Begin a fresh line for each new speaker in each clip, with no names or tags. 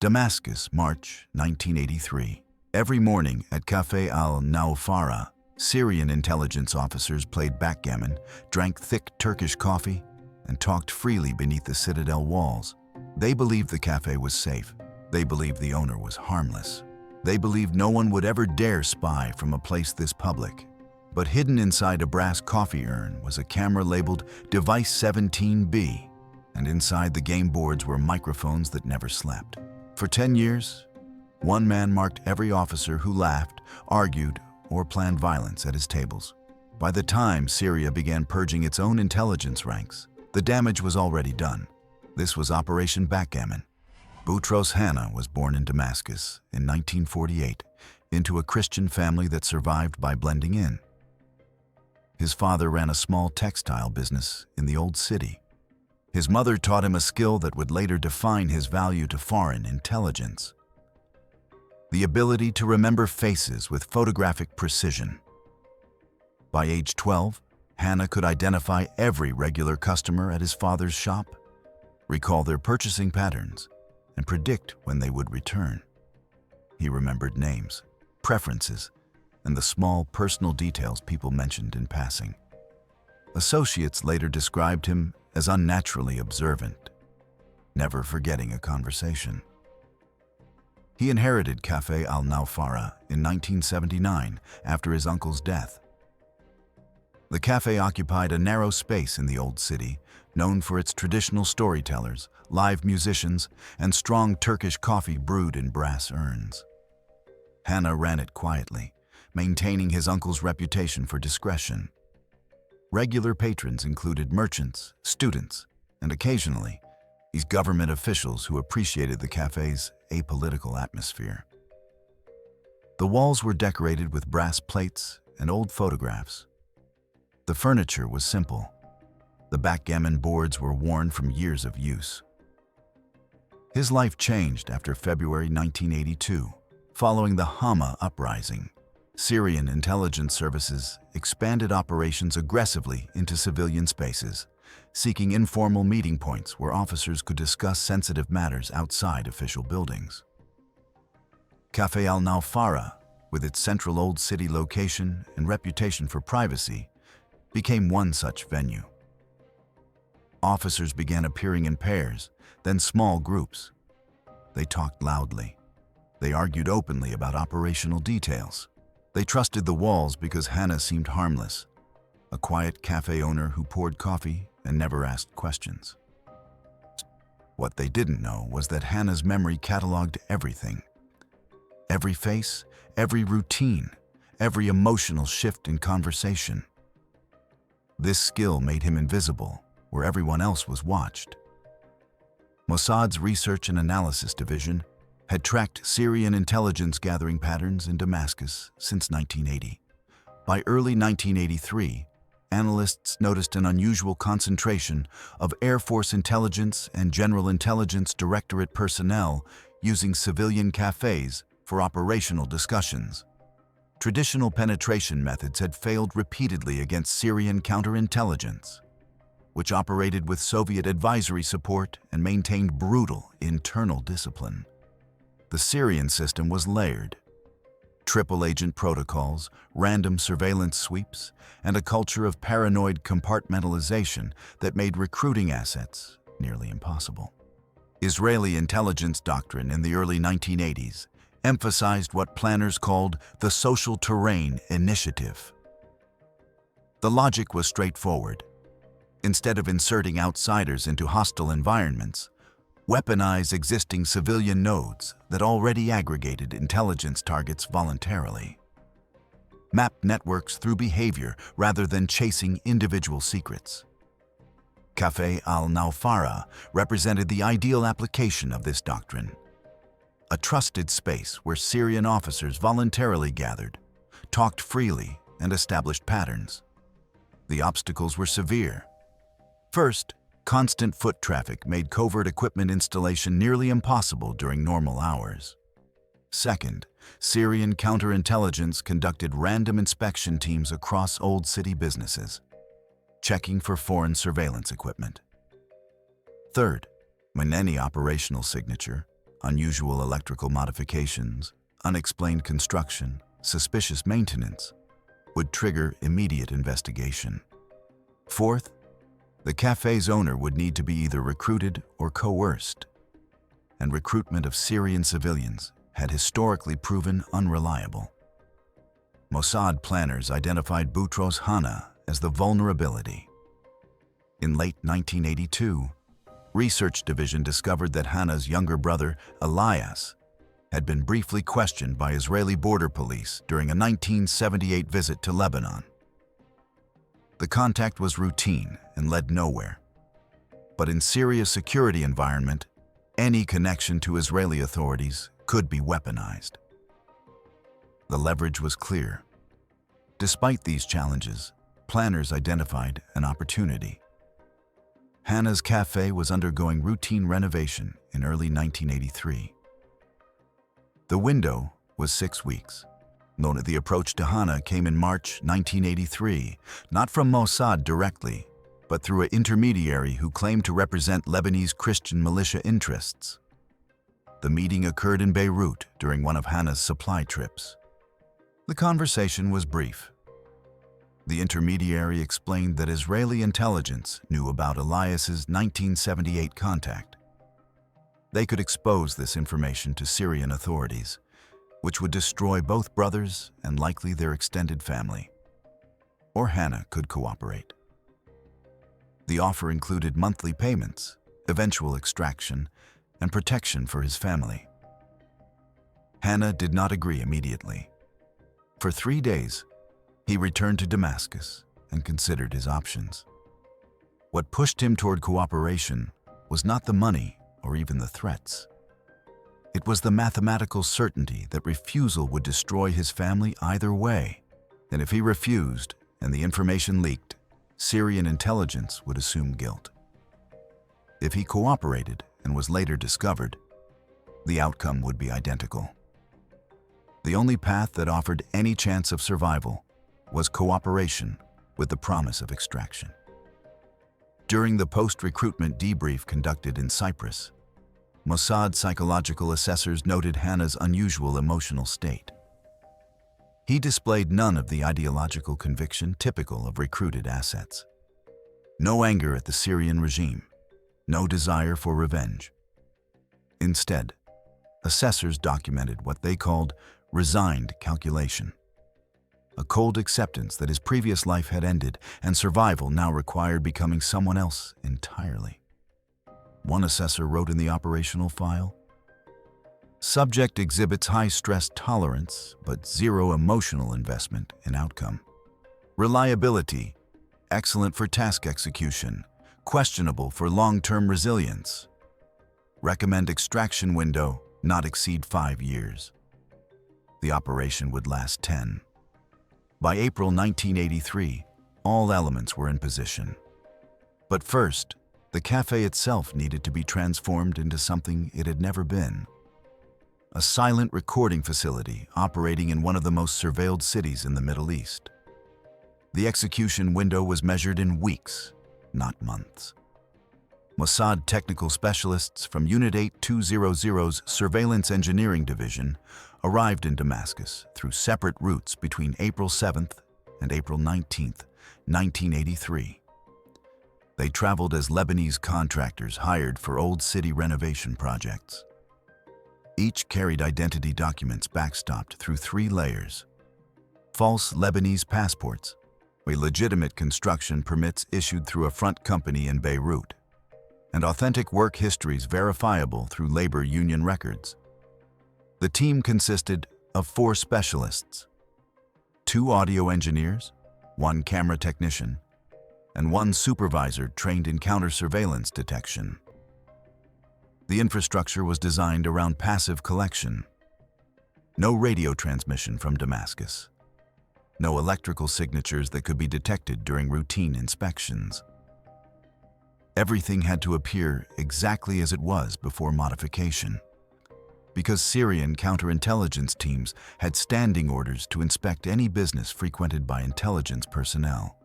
Damascus, March 1983. Every morning at Café al-Nawfara, Syrian intelligence officers played backgammon, drank thick Turkish coffee, and talked freely beneath the citadel walls. They believed the cafe was safe. They believed the owner was harmless. They believed no one would ever dare spy from a place this public. But hidden inside a brass coffee urn was a camera labeled Device 17B, and inside the game boards were microphones that never slept. For 10 years, one man marked every officer who laughed, argued, or planned violence at his tables. By the time Syria began purging its own intelligence ranks, the damage was already done. This was Operation Backgammon. Boutros Hannah was born in Damascus in 1948 into a Christian family that survived by blending in. His father ran a small textile business in the old city. His mother taught him a skill that would later define his value to foreign intelligence: the ability to remember faces with photographic precision. By age 12, Hannah could identify every regular customer at his father's shop, recall their purchasing patterns, and predict when they would return. He remembered names, preferences, and the small personal details people mentioned in passing. Associates later described him as unnaturally observant, never forgetting a conversation. He inherited Café al-Nawfara in 1979 after his uncle's death. The cafe occupied a narrow space in the old city, known for its traditional storytellers, live musicians, and strong Turkish coffee brewed in brass urns. Hannah ran it quietly, maintaining his uncle's reputation for discretion. Regular patrons included merchants, students, and occasionally, these government officials who appreciated the cafe's apolitical atmosphere. The walls were decorated with brass plates and old photographs. The furniture was simple. The backgammon boards were worn from years of use. His life changed after February 1982. Following the Hama uprising, Syrian intelligence services expanded operations aggressively into civilian spaces, seeking informal meeting points where officers could discuss sensitive matters outside official buildings. Café al-Nawfara, with its central old city location and reputation for privacy, became one such venue. Officers began appearing in pairs, then small groups. They talked loudly. They argued openly about operational details. They trusted the walls because Hannah seemed harmless, a quiet cafe owner who poured coffee and never asked questions. What they didn't know was that Hannah's memory cataloged everything. Every face, every routine, every emotional shift in conversation. This skill made him invisible where everyone else was watched. Mossad's Research and Analysis Division had tracked Syrian intelligence gathering patterns in Damascus since 1980. By early 1983, analysts noticed an unusual concentration of Air Force Intelligence and General Intelligence Directorate personnel using civilian cafes for operational discussions. Traditional penetration methods had failed repeatedly against Syrian counterintelligence, which operated with Soviet advisory support and maintained brutal internal discipline. The Syrian system was layered: triple agent protocols, random surveillance sweeps, and a culture of paranoid compartmentalization that made recruiting assets nearly impossible. Israeli intelligence doctrine in the early 1980s emphasized what planners called the social terrain initiative. The logic was straightforward. Instead of inserting outsiders into hostile environments, weaponize existing civilian nodes that already aggregated intelligence targets voluntarily. Map networks through behavior rather than chasing individual secrets. Café al-Nawfara represented the ideal application of this doctrine. A trusted space where Syrian officers voluntarily gathered, talked freely, and established patterns. The obstacles were severe. First, constant foot traffic made covert equipment installation nearly impossible during normal hours. Second, Syrian counterintelligence conducted random inspection teams across old city businesses, checking for foreign surveillance equipment. Third, when any operational signature, unusual electrical modifications, unexplained construction, suspicious maintenance, would trigger immediate investigation. Fourth, the cafe's owner would need to be either recruited or coerced, and recruitment of Syrian civilians had historically proven unreliable. Mossad planners identified Boutros Hannah as the vulnerability. In late 1982, Research Division discovered that Hannah's younger brother, Elias, had been briefly questioned by Israeli border police during a 1978 visit to Lebanon. The contact was routine and led nowhere. But in Syria's security environment, any connection to Israeli authorities could be weaponized. The leverage was clear. Despite these challenges, planners identified an opportunity. Hannah's Café was undergoing routine renovation in early 1983. The window was 6 weeks. The approach to Hannah came in March 1983, not from Mossad directly, but through an intermediary who claimed to represent Lebanese Christian militia interests. The meeting occurred in Beirut during one of Hannah's supply trips. The conversation was brief. The intermediary explained that Israeli intelligence knew about Elias's 1978 contact. They could expose this information to Syrian authorities, which would destroy both brothers and likely their extended family. Or Hannah could cooperate. The offer included monthly payments, eventual extraction, and protection for his family. Hannah did not agree immediately. For 3 days, he returned to Damascus and considered his options. What pushed him toward cooperation was not the money or even the threats. It was the mathematical certainty that refusal would destroy his family either way, and if he refused and the information leaked, Syrian intelligence would assume guilt. If he cooperated and was later discovered, the outcome would be identical. The only path that offered any chance of survival was cooperation with the promise of extraction. During the post-recruitment debrief conducted in Cyprus, Mossad psychological assessors noted Hannah's unusual emotional state. He displayed none of the ideological conviction typical of recruited assets. No anger at the Syrian regime, no desire for revenge. Instead, assessors documented what they called resigned calculation, a cold acceptance that his previous life had ended and survival now required becoming someone else entirely. One assessor wrote in the operational file, "Subject exhibits high stress tolerance, but zero emotional investment in outcome. Reliability, excellent for task execution, questionable for long-term resilience. Recommend extraction window not exceed 5 years." The operation would last 10. By April 1983, all elements were in position. But first, the cafe itself needed to be transformed into something it had never been. A silent recording facility operating in one of the most surveilled cities in the Middle East. The execution window was measured in weeks, not months. Mossad technical specialists from Unit 8200's Surveillance Engineering Division arrived in Damascus through separate routes between April 7th and April 19th, 1983. They traveled as Lebanese contractors hired for old city renovation projects. Each carried identity documents backstopped through 3 layers. False Lebanese passports, a legitimate construction permits issued through a front company in Beirut, and authentic work histories verifiable through labor union records. The team consisted of 4 specialists, 2 audio engineers, 1 camera technician, and 1 supervisor trained in counter-surveillance detection. The infrastructure was designed around passive collection. No radio transmission from Damascus. No electrical signatures that could be detected during routine inspections. Everything had to appear exactly as it was before modification, because Syrian counterintelligence teams had standing orders to inspect any business frequented by intelligence personnel.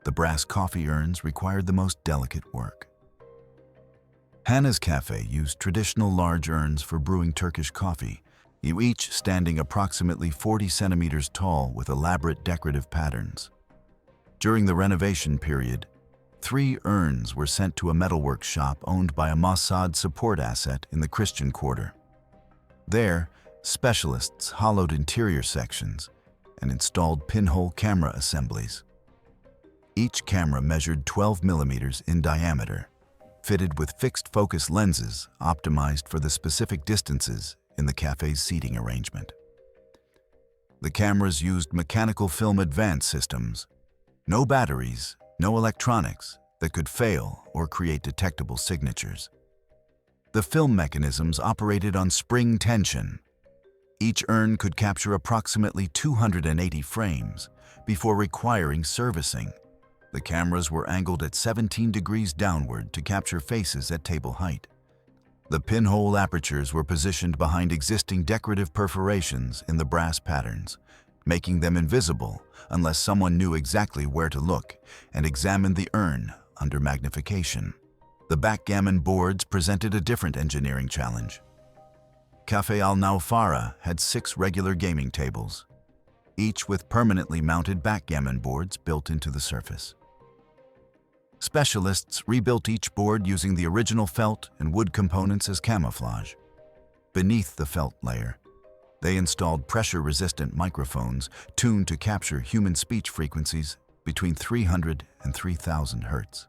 The brass coffee urns required the most delicate work. Hannah's Café used traditional large urns for brewing Turkish coffee, each standing approximately 40 centimeters tall with elaborate decorative patterns. During the renovation period, 3 urns were sent to a metalworks shop owned by a Mossad support asset in the Christian Quarter. There, specialists hollowed interior sections and installed pinhole camera assemblies. Each camera measured 12 millimeters in diameter, fitted with fixed focus lenses optimized for the specific distances in the cafe's seating arrangement. The cameras used mechanical film advance systems, no batteries, no electronics that could fail or create detectable signatures. The film mechanisms operated on spring tension. Each urn could capture approximately 280 frames before requiring servicing. The cameras were angled at 17 degrees downward to capture faces at table height. The pinhole apertures were positioned behind existing decorative perforations in the brass patterns, making them invisible unless someone knew exactly where to look and examined the urn under magnification. The backgammon boards presented a different engineering challenge. Café Al Nawfara had 6 regular gaming tables, each with permanently mounted backgammon boards built into the surface. Specialists rebuilt each board using the original felt and wood components as camouflage. Beneath the felt layer, they installed pressure-resistant microphones tuned to capture human speech frequencies between 300 and 3,000 hertz.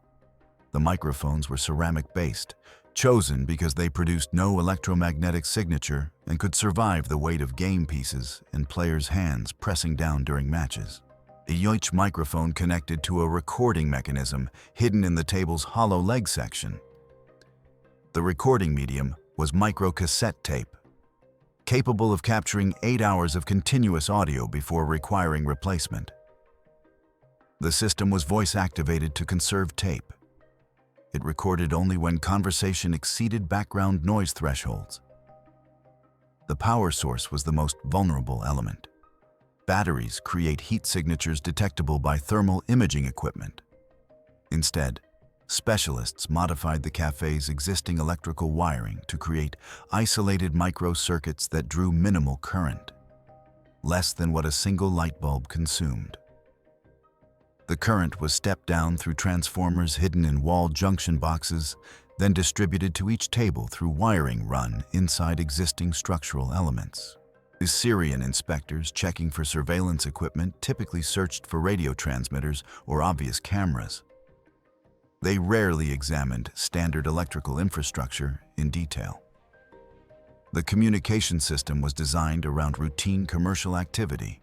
The microphones were ceramic-based, chosen because they produced no electromagnetic signature and could survive the weight of game pieces and players' hands pressing down during matches. Each microphone connected to a recording mechanism hidden in the table's hollow leg section. The recording medium was microcassette tape, capable of capturing 8 hours of continuous audio before requiring replacement. The system was voice-activated to conserve tape. It recorded only when conversation exceeded background noise thresholds. The power source was the most vulnerable element. Batteries create heat signatures detectable by thermal imaging equipment. Instead, specialists modified the cafe's existing electrical wiring to create isolated microcircuits that drew minimal current, less than what a single light bulb consumed. The current was stepped down through transformers hidden in wall junction boxes, then distributed to each table through wiring run inside existing structural elements. The Syrian inspectors checking for surveillance equipment typically searched for radio transmitters or obvious cameras. They rarely examined standard electrical infrastructure in detail. The communication system was designed around routine commercial activity.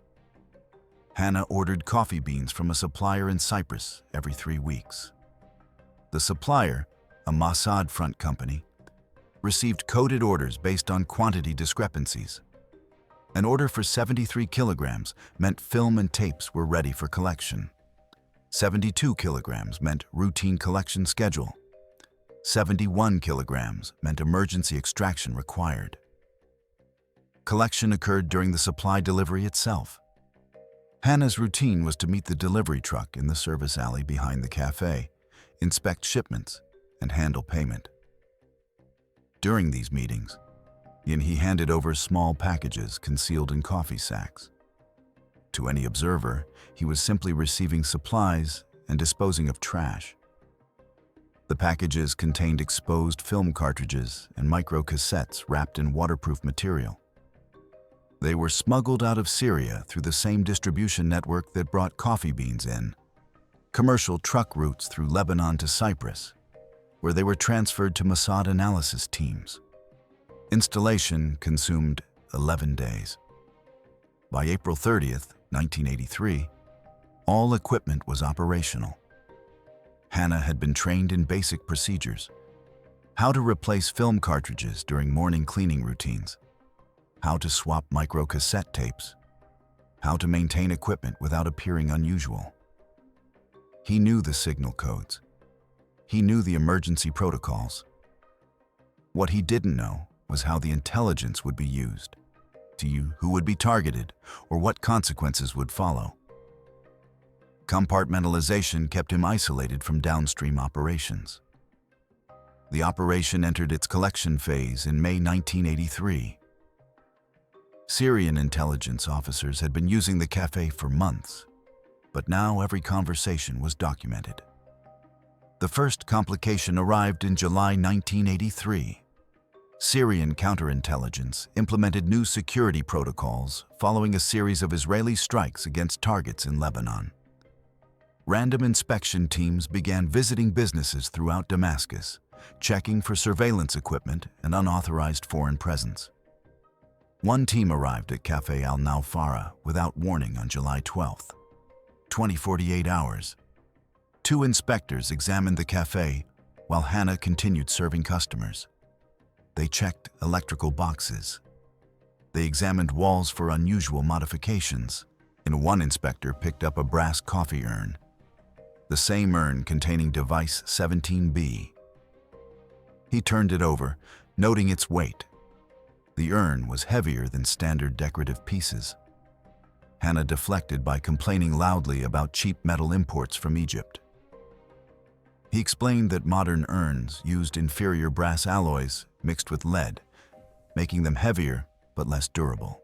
Hannah ordered coffee beans from a supplier in Cyprus every 3 weeks. The supplier, a Mossad front company, received coded orders based on quantity discrepancies. An order for 73 kilograms meant film and tapes were ready for collection. 72 kilograms meant routine collection schedule. 71 kilograms meant emergency extraction required. Collection occurred during the supply delivery itself. Hannah's routine was to meet the delivery truck in the service alley behind the cafe, inspect shipments, and handle payment. During these meetings, he handed over small packages concealed in coffee sacks. To any observer, he was simply receiving supplies and disposing of trash. The packages contained exposed film cartridges and microcassettes wrapped in waterproof material. They were smuggled out of Syria through the same distribution network that brought coffee beans in, commercial truck routes through Lebanon to Cyprus, where they were transferred to Mossad analysis teams. Installation consumed 11 days. By April 30th, 1983, all equipment was operational. Hannah had been trained in basic procedures: how to replace film cartridges during morning cleaning routines, how to swap microcassette tapes, how to maintain equipment without appearing unusual. He knew the signal codes. He knew the emergency protocols. What he didn't know was how the intelligence would be used, who would be targeted, or what consequences would follow. Compartmentalization kept him isolated from downstream operations. The operation entered its collection phase in May 1983. Syrian intelligence officers had been using the café for months, but now every conversation was documented. The first complication arrived in July 1983. Syrian counterintelligence implemented new security protocols following a series of Israeli strikes against targets in Lebanon. Random inspection teams began visiting businesses throughout Damascus, checking for surveillance equipment and unauthorized foreign presence. One team arrived at Café al-Nawfara without warning on July 12th. 48 hours. 2 inspectors examined the café while Hannah continued serving customers. They checked electrical boxes. They examined walls for unusual modifications. And one inspector picked up a brass coffee urn, the same urn containing device 17B. He turned it over, noting its weight. The urn was heavier than standard decorative pieces. Hannah deflected by complaining loudly about cheap metal imports from Egypt. He explained that modern urns used inferior brass alloys mixed with lead, making them heavier but less durable.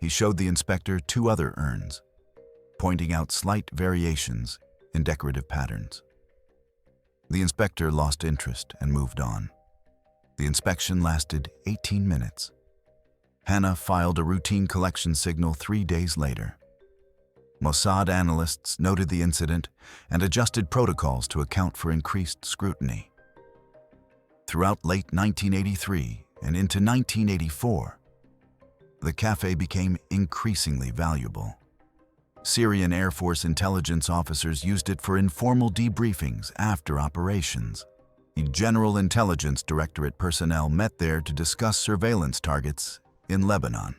He showed the inspector 2 other urns, pointing out slight variations in decorative patterns. The inspector lost interest and moved on. The inspection lasted 18 minutes. Hannah filed a routine collection signal 3 days later. Mossad analysts noted the incident and adjusted protocols to account for increased scrutiny. Throughout late 1983 and into 1984, the café became increasingly valuable. Syrian Air Force intelligence officers used it for informal debriefings after operations. The General Intelligence Directorate personnel met there to discuss surveillance targets in Lebanon.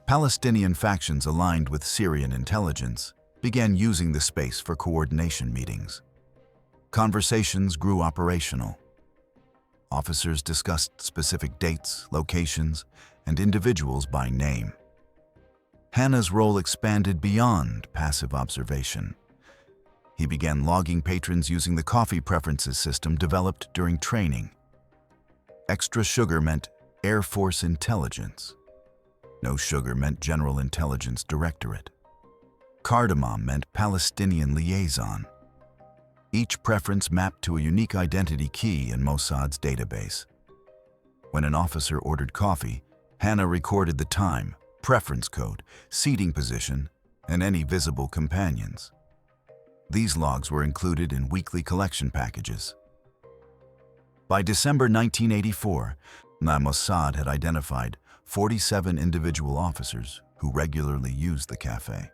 Palestinian factions aligned with Syrian intelligence began using the space for coordination meetings. Conversations grew operational. Officers discussed specific dates, locations, and individuals by name. Hannah's role expanded beyond passive observation. He began logging patrons using the coffee preferences system developed during training. Extra sugar meant Air Force intelligence. No sugar meant General Intelligence Directorate. Cardamom meant Palestinian liaison. Each preference mapped to a unique identity key in Mossad's database. When an officer ordered coffee, Hannah recorded the time, preference code, seating position, and any visible companions. These logs were included in weekly collection packages. By December 1984, Mossad had identified 47 individual officers who regularly used the café.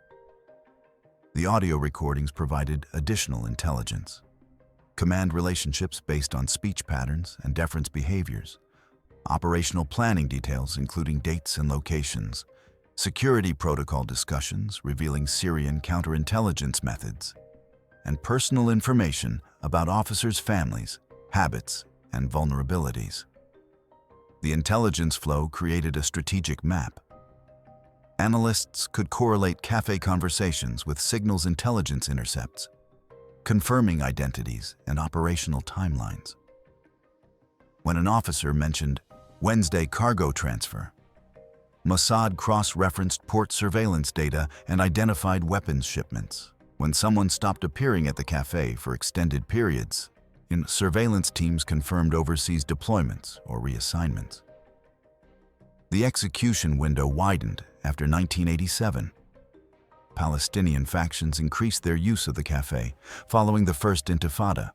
The audio recordings provided additional intelligence. Command relationships based on speech patterns and deference behaviors, operational planning details including dates and locations, security protocol discussions revealing Syrian counterintelligence methods, and personal information about officers' families, habits, and vulnerabilities. The intelligence flow created a strategic map. Analysts could correlate café conversations with signals intelligence intercepts, confirming identities and operational timelines. When an officer mentioned Wednesday cargo transfer, Mossad cross-referenced port surveillance data and identified weapons shipments. When someone stopped appearing at the café for extended periods, surveillance teams confirmed overseas deployments or reassignments. The execution window widened after 1987. Palestinian factions increased their use of the café following the First Intifada.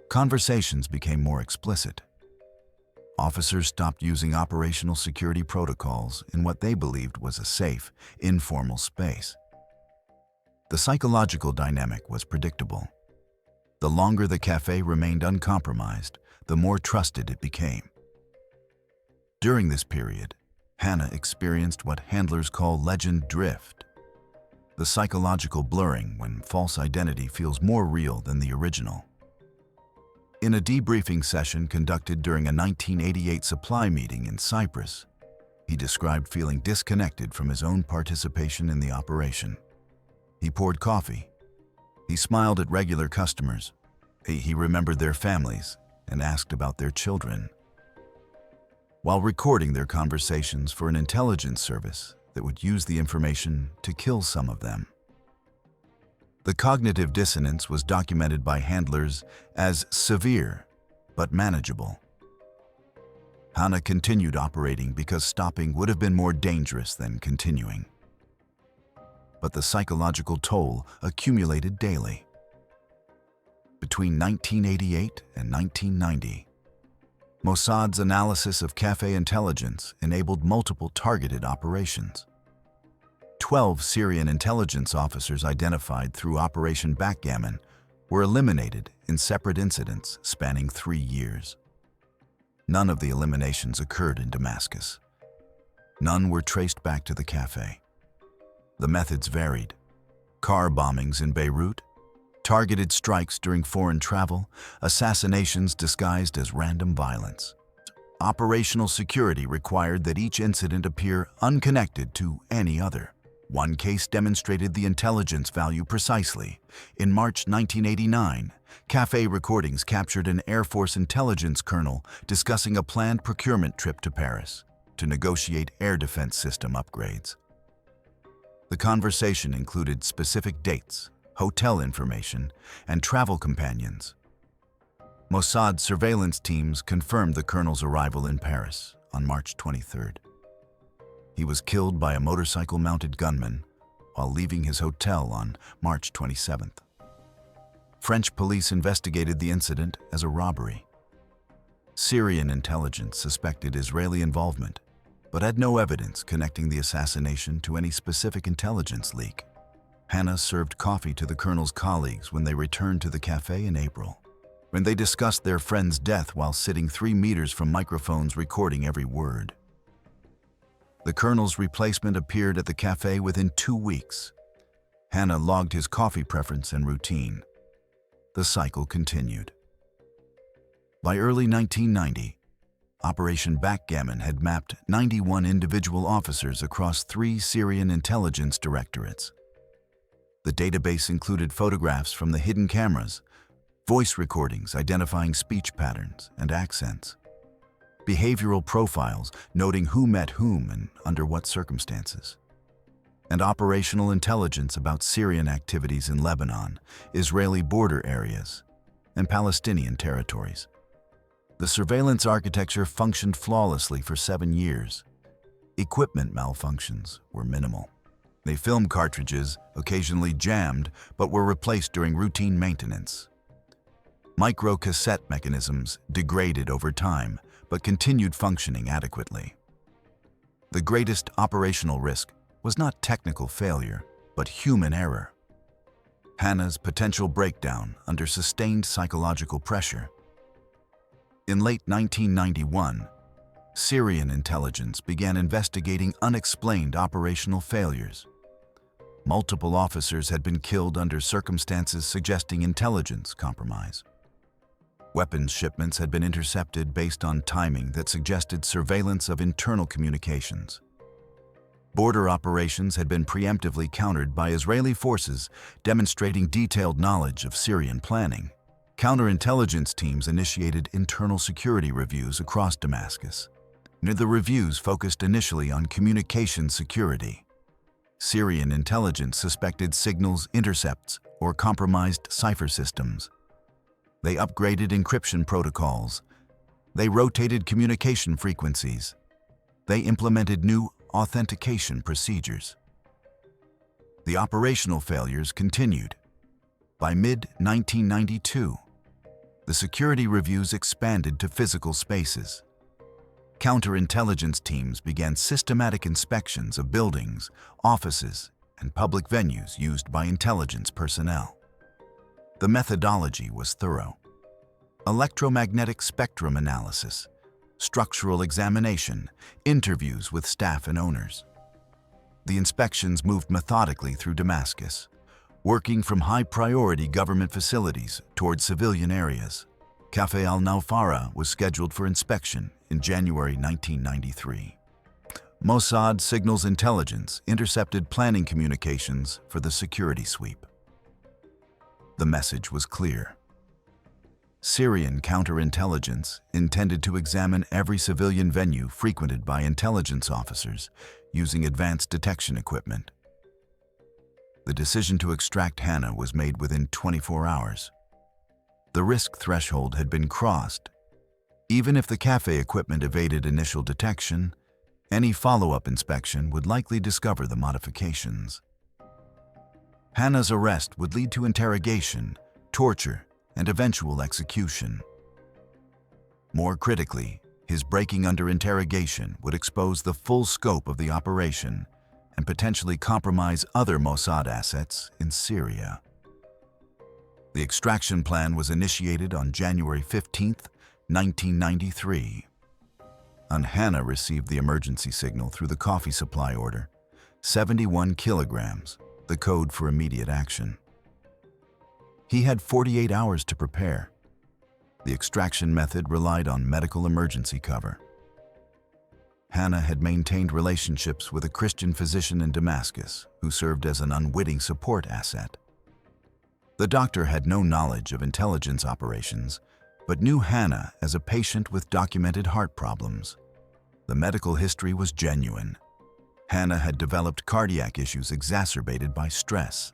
Conversations became more explicit. Officers stopped using operational security protocols in what they believed was a safe, informal space. The psychological dynamic was predictable. The longer the café remained uncompromised, the more trusted it became. During this period, Hannah experienced what handlers call legend drift, the psychological blurring when false identity feels more real than the original. In a debriefing session conducted during a 1988 supply meeting in Cyprus, he described feeling disconnected from his own participation in the operation. He poured coffee. He smiled at regular customers. He remembered their families and asked about their children, while recording their conversations for an intelligence service that would use the information to kill some of them. The cognitive dissonance was documented by handlers as severe but manageable. Hannah continued operating because stopping would have been more dangerous than continuing. But the psychological toll accumulated daily. Between 1988 and 1990, Mossad's analysis of Café intelligence enabled multiple targeted operations. 12 Syrian intelligence officers identified through Operation Backgammon were eliminated in separate incidents spanning 3 years. None of the eliminations occurred in Damascus. None were traced back to the Café. The methods varied: car bombings in Beirut, targeted strikes during foreign travel, assassinations disguised as random violence. Operational security required that each incident appear unconnected to any other. One case demonstrated the intelligence value precisely. In March 1989, Café recordings captured an Air Force intelligence colonel discussing a planned procurement trip to Paris to negotiate air defense system upgrades. The conversation included specific dates, hotel information, and travel companions. Mossad surveillance teams confirmed the colonel's arrival in Paris on March 23rd. He was killed by a motorcycle-mounted gunman while leaving his hotel on March 27th. French police investigated the incident as a robbery. Syrian intelligence suspected Israeli involvement, but had no evidence connecting the assassination to any specific intelligence leak. Hannah served coffee to the colonel's colleagues when they returned to the Café in April, when they discussed their friend's death while sitting 3 meters from microphones recording every word. The colonel's replacement appeared at the Café within 2 weeks. Hannah logged his coffee preference and routine. The cycle continued. By early 1990, Operation Backgammon had mapped 91 individual officers across 3 Syrian intelligence directorates. The database included photographs from the hidden cameras, voice recordings identifying speech patterns and accents, behavioral profiles noting who met whom and under what circumstances, and operational intelligence about Syrian activities in Lebanon, Israeli border areas, and Palestinian territories. The surveillance architecture functioned flawlessly for 7 years. Equipment malfunctions were minimal. The film cartridges occasionally jammed but were replaced during routine maintenance. Micro-cassette mechanisms degraded over time but continued functioning adequately. The greatest operational risk was not technical failure, but human error. Hannah's potential breakdown under sustained psychological pressure. In late 1991, Syrian intelligence began investigating unexplained operational failures. Multiple officers had been killed under circumstances suggesting intelligence compromise. Weapons shipments had been intercepted based on timing that suggested surveillance of internal communications. Border operations had been preemptively countered by Israeli forces, demonstrating detailed knowledge of Syrian planning. Counterintelligence teams initiated internal security reviews across Damascus. The reviews focused initially on communication security. Syrian intelligence suspected signals intercepts or compromised cipher systems. They upgraded encryption protocols. They rotated communication frequencies. They implemented new authentication procedures. The operational failures continued. By mid-1992, the security reviews expanded to physical spaces. Counterintelligence teams began systematic inspections of buildings, offices, and public venues used by intelligence personnel. The methodology was thorough. Electromagnetic spectrum analysis, structural examination, interviews with staff and owners. The inspections moved methodically through Damascus, working from high-priority government facilities toward civilian areas. Café al-Nawfara was scheduled for inspection in January 1993. Mossad Signals Intelligence intercepted planning communications for the security sweep. The message was clear. Syrian counterintelligence intended to examine every civilian venue frequented by intelligence officers using advanced detection equipment. The decision to extract Hannah was made within 24 hours. The risk threshold had been crossed. Even if the Café equipment evaded initial detection, any follow-up inspection would likely discover the modifications. Hannah's arrest would lead to interrogation, torture, and eventual execution. More critically, his breaking under interrogation would expose the full scope of the operation and potentially compromise other Mossad assets in Syria. The extraction plan was initiated on January 15, 1993. Hannah received the emergency signal through the coffee supply order, 71 kilograms, the code for immediate action. He had 48 hours to prepare. The extraction method relied on medical emergency cover. Hannah had maintained relationships with a Christian physician in Damascus who served as an unwitting support asset. The doctor had no knowledge of intelligence operations, but knew Hannah as a patient with documented heart problems. The medical history was genuine. Hannah had developed cardiac issues exacerbated by stress.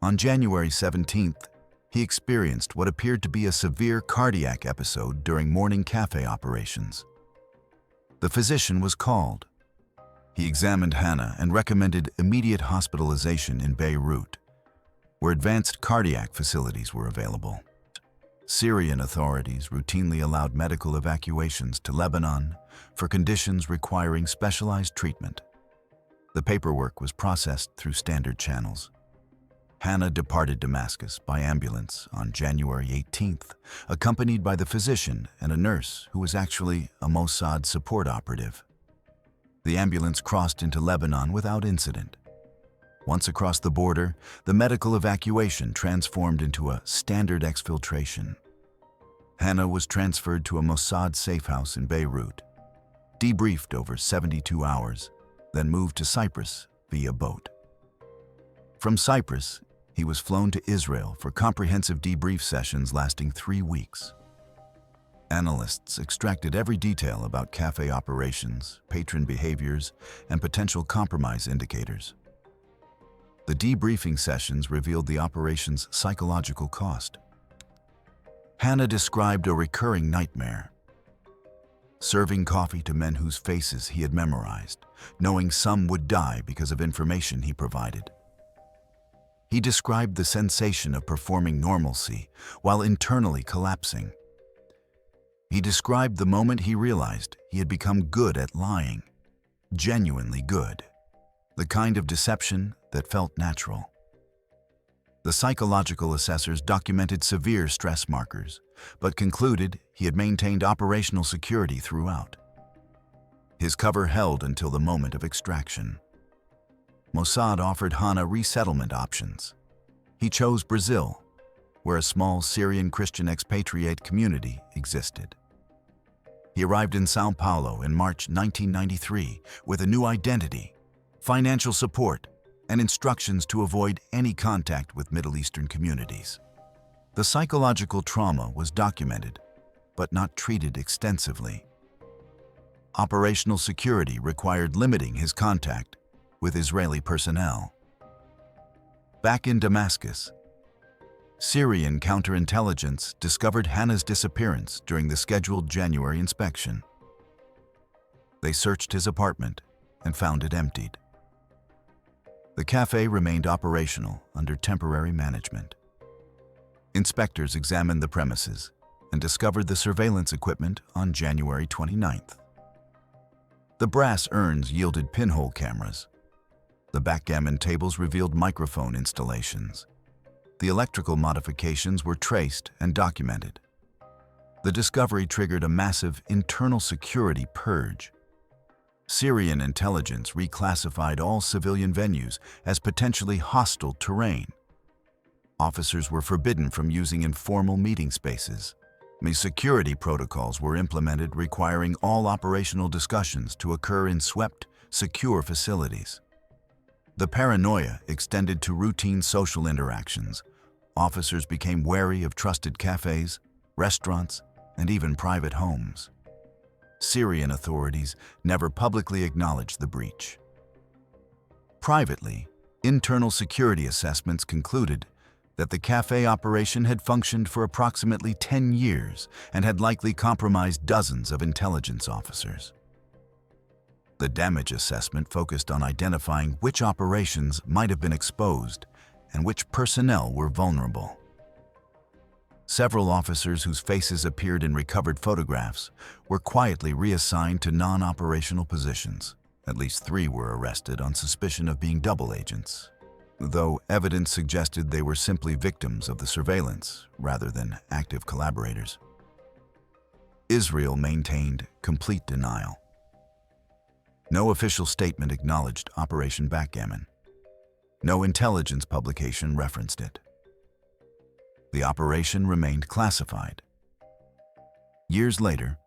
On January 17th, he experienced what appeared to be a severe cardiac episode during morning Café operations. The physician was called. He examined Hannah and recommended immediate hospitalization in Beirut, where advanced cardiac facilities were available. Syrian authorities routinely allowed medical evacuations to Lebanon for conditions requiring specialized treatment. The paperwork was processed through standard channels. Hannah departed Damascus by ambulance on January 18th, accompanied by the physician and a nurse who was actually a Mossad support operative. The ambulance crossed into Lebanon without incident. Once across the border, the medical evacuation transformed into a standard exfiltration. Hannah was transferred to a Mossad safe house in Beirut, debriefed over 72 hours, then moved to Cyprus via boat. From Cyprus, he was flown to Israel for comprehensive debrief sessions lasting 3 weeks. Analysts extracted every detail about Café operations, patron behaviors, and potential compromise indicators. The debriefing sessions revealed the operation's psychological cost. Hannah described a recurring nightmare: serving coffee to men whose faces he had memorized, knowing some would die because of information he provided. He described the sensation of performing normalcy while internally collapsing. He described the moment he realized he had become good at lying, genuinely good, the kind of deception that felt natural. The psychological assessors documented severe stress markers, but concluded he had maintained operational security throughout. His cover held until the moment of extraction. Mossad offered Hannah resettlement options. He chose Brazil, where a small Syrian Christian expatriate community existed. He arrived in São Paulo in March 1993 with a new identity, financial support, and instructions to avoid any contact with Middle Eastern communities. The psychological trauma was documented, but not treated extensively. Operational security required limiting his contact with Israeli personnel. Back in Damascus, Syrian counterintelligence discovered Hannah's disappearance during the scheduled January inspection. They searched his apartment and found it emptied. The Café remained operational under temporary management. Inspectors examined the premises and discovered the surveillance equipment on January 29th. The brass urns yielded pinhole cameras. The backgammon tables revealed microphone installations. The electrical modifications were traced and documented. The discovery triggered a massive internal security purge. Syrian intelligence reclassified all civilian venues as potentially hostile terrain. Officers were forbidden from using informal meeting spaces. Security protocols were implemented requiring all operational discussions to occur in swept, secure facilities. The paranoia extended to routine social interactions. Officers became wary of trusted cafes, restaurants, and even private homes. Syrian authorities never publicly acknowledged the breach. Privately, internal security assessments concluded that the Café operation had functioned for approximately 10 years and had likely compromised dozens of intelligence officers. The damage assessment focused on identifying which operations might have been exposed and which personnel were vulnerable. Several officers whose faces appeared in recovered photographs were quietly reassigned to non-operational positions. At least 3 were arrested on suspicion of being double agents, though evidence suggested they were simply victims of the surveillance rather than active collaborators. Israel maintained complete denial. No official statement acknowledged Operation Backgammon. No intelligence publication referenced it. The operation remained classified. Years later,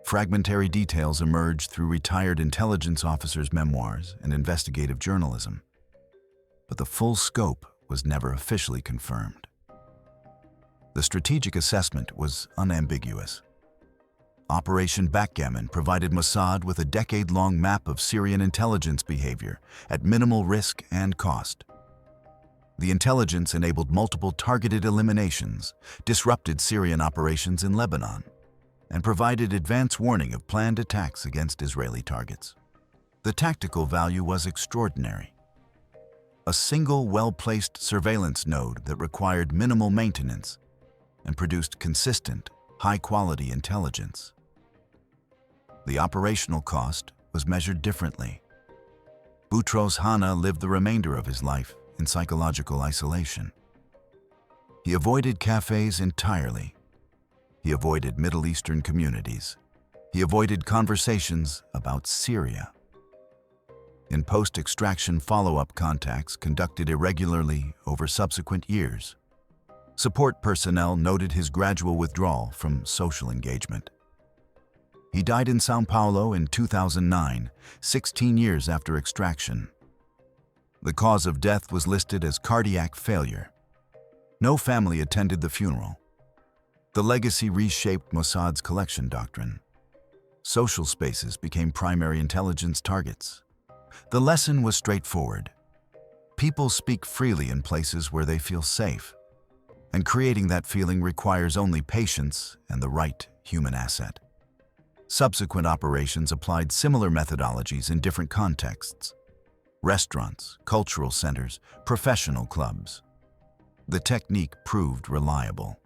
fragmentary details emerged through retired intelligence officers' memoirs and investigative journalism, but the full scope was never officially confirmed. The strategic assessment was unambiguous. Operation Backgammon provided Mossad with a decade-long map of Syrian intelligence behavior at minimal risk and cost. The intelligence enabled multiple targeted eliminations, disrupted Syrian operations in Lebanon, and provided advance warning of planned attacks against Israeli targets. The tactical value was extraordinary. A single well-placed surveillance node that required minimal maintenance and produced consistent, high-quality intelligence. The operational cost was measured differently. Boutros Hannah lived the remainder of his life in psychological isolation. He avoided cafes entirely. He avoided Middle Eastern communities. He avoided conversations about Syria. In post-extraction follow-up contacts conducted irregularly over subsequent years, support personnel noted his gradual withdrawal from social engagement. He died in São Paulo in 2009, 16 years after extraction. The cause of death was listed as cardiac failure. No family attended the funeral. The legacy reshaped Mossad's collection doctrine. Social spaces became primary intelligence targets. The lesson was straightforward. People speak freely in places where they feel safe, and creating that feeling requires only patience and the right human asset. Subsequent operations applied similar methodologies in different contexts: restaurants, cultural centers, professional clubs. The technique proved reliable.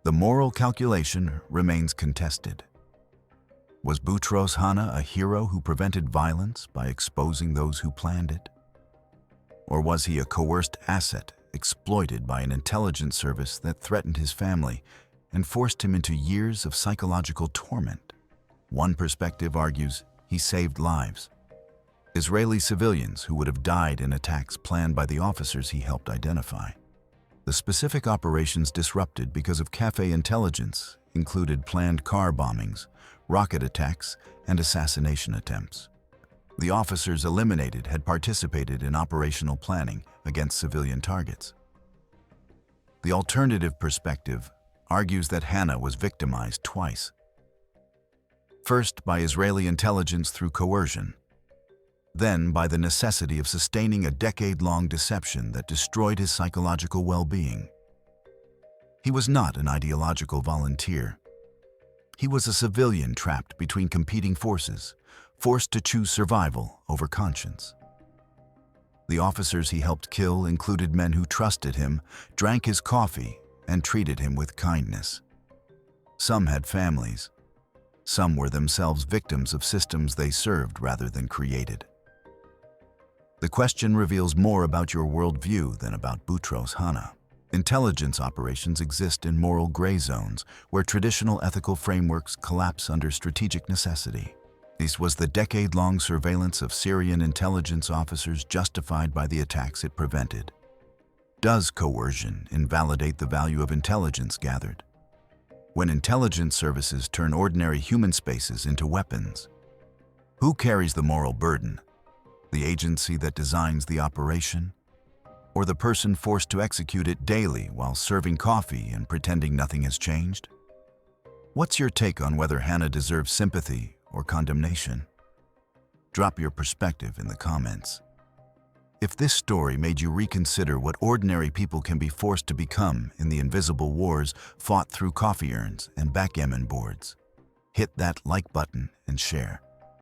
The moral calculation remains contested. Was Boutros Hannah a hero who prevented violence by exposing those who planned it? Or was he a coerced asset exploited by an intelligence service that threatened his family and forced him into years of psychological torment? One perspective argues he saved lives. Israeli civilians who would have died in attacks planned by the officers he helped identify. The specific operations disrupted because of Café intelligence included planned car bombings, rocket attacks, and assassination attempts. The officers eliminated had participated in operational planning against civilian targets. The alternative perspective argues that Hannah was victimized twice. First by Israeli intelligence through coercion, then by the necessity of sustaining a decade-long deception that destroyed his psychological well-being. He was not an ideological volunteer. He was a civilian trapped between competing forces, forced to choose survival over conscience. The officers he helped kill included men who trusted him, drank his coffee, and treated him with kindness. Some had families. Some were themselves victims of systems they served rather than created. The question reveals more about your worldview than about Boutros Hannah. Intelligence operations exist in moral gray zones where traditional ethical frameworks collapse under strategic necessity. This was the decade-long surveillance of Syrian intelligence officers justified by the attacks it prevented. Does coercion invalidate the value of intelligence gathered? When intelligence services turn ordinary human spaces into weapons, who carries the moral burden? The agency that designs the operation, or the person forced to execute it daily while serving coffee and pretending nothing has changed? What's your take on whether Hannah deserves sympathy or condemnation? Drop your perspective in the comments. If this story made you reconsider what ordinary people can be forced to become in the invisible wars fought through coffee urns and backgammon boards, hit that like button and share.